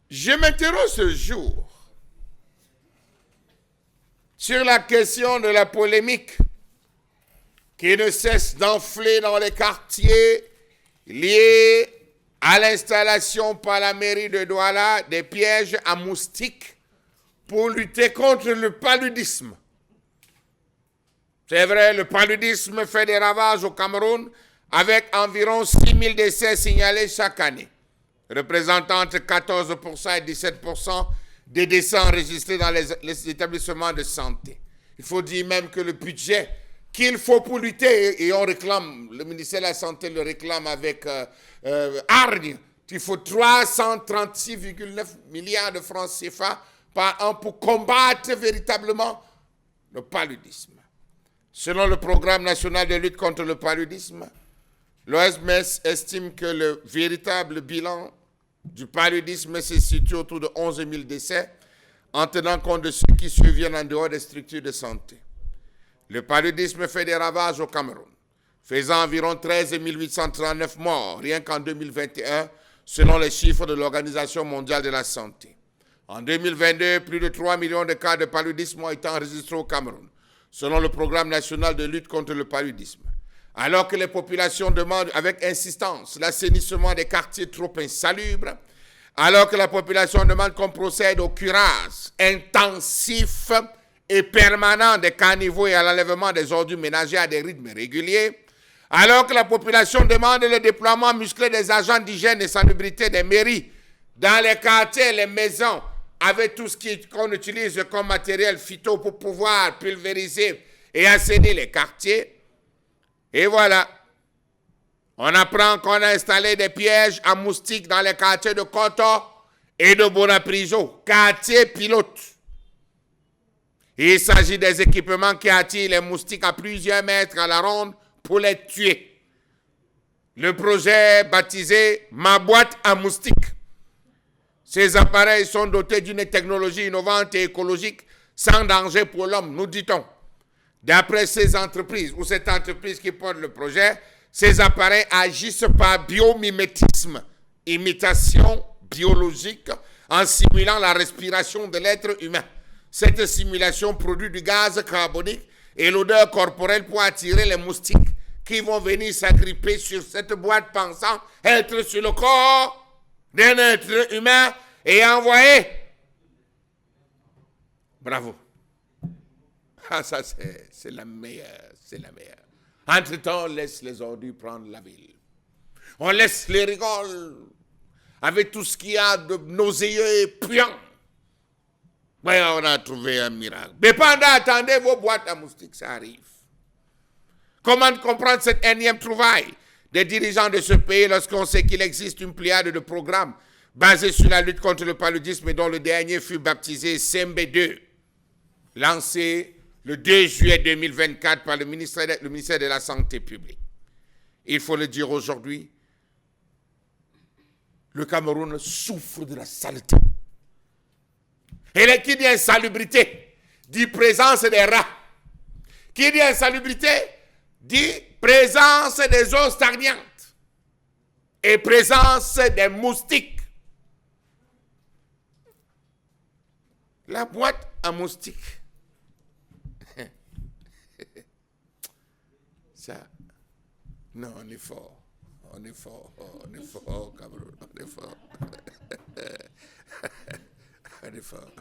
Je m'interroge ce jour sur la question de la polémique qui ne cesse d'enfler dans les quartiers liés à l'installation par la mairie de Douala des pièges à moustiques pour lutter contre le paludisme. C'est vrai, le paludisme fait des ravages au Cameroun avec environ 6 000 décès signalés chaque année, représentant entre 14% et 17% des décès enregistrés dans les établissements de santé. Il faut dire même que le budget qu'il faut pour lutter, et on réclame, le ministère de la Santé le réclame avec hargne, il faut 336,9 milliards de francs CFA par an pour combattre véritablement le paludisme. Selon le programme national de lutte contre le paludisme, l'OMS estime que le véritable bilan du paludisme se situe autour de 11 000 décès, en tenant compte de ceux qui surviennent en dehors des structures de santé. Le paludisme fait des ravages au Cameroun, faisant environ 13 839 morts, rien qu'en 2021, selon les chiffres de l'Organisation mondiale de la santé. En 2022, plus de 3 millions de cas de paludisme ont été enregistrés au Cameroun, selon le programme national de lutte contre le paludisme. Alors que les populations demandent avec insistance l'assainissement des quartiers trop insalubres, alors que la population demande qu'on procède au curage intensif et permanent des caniveaux et à l'enlèvement des ordures ménagères à des rythmes réguliers, alors que la population demande le déploiement musclé des agents d'hygiène et salubrité des mairies dans les quartiers, les maisons, avec tout ce qu'on utilise comme matériel phyto pour pouvoir pulvériser et assainir les quartiers. Et voilà, on apprend qu'on a installé des pièges à moustiques dans les quartiers de Koto et de Bonapriso, quartiers pilotes. Il s'agit des équipements qui attirent les moustiques à plusieurs mètres à la ronde pour les tuer. Le projet baptisé « Ma boîte à moustiques ». Ces appareils sont dotés d'une technologie innovante et écologique sans danger pour l'homme, nous dit-on. D'après ces entreprises, ou cette entreprise qui porte le projet, ces appareils agissent par biomimétisme, imitation biologique, en simulant la respiration de l'être humain. Cette simulation produit du gaz carbonique et l'odeur corporelle pour attirer les moustiques qui vont venir s'agripper sur cette boîte pensant être sur le corps d'un être humain et envoyer. Bravo. Ah, ça, c'est la meilleure, c'est la meilleure. Entre-temps, on laisse les ordures prendre la ville. On laisse les rigoles avec tout ce qu'il y a de nauséeux et puant. Mais on a trouvé un miracle. Mais pendant, attendez vos boîtes à moustiques, ça arrive. Comment comprendre cette énième trouvaille des dirigeants de ce pays lorsqu'on sait qu'il existe une pléiade de programmes basés sur la lutte contre le paludisme et dont le dernier fut baptisé CMB2, lancé le 2 juillet 2024 par le ministère de la Santé publique. Il faut le dire aujourd'hui, le Cameroun souffre de la saleté. Et qui dit insalubrité, dit présence des rats. Qui dit insalubrité, dit présence des eaux stagnantes et présence des moustiques. La boîte à moustiques. Ça, non, on est fort. On est fort, on est fort, Cameroun, on est fort. On est fort.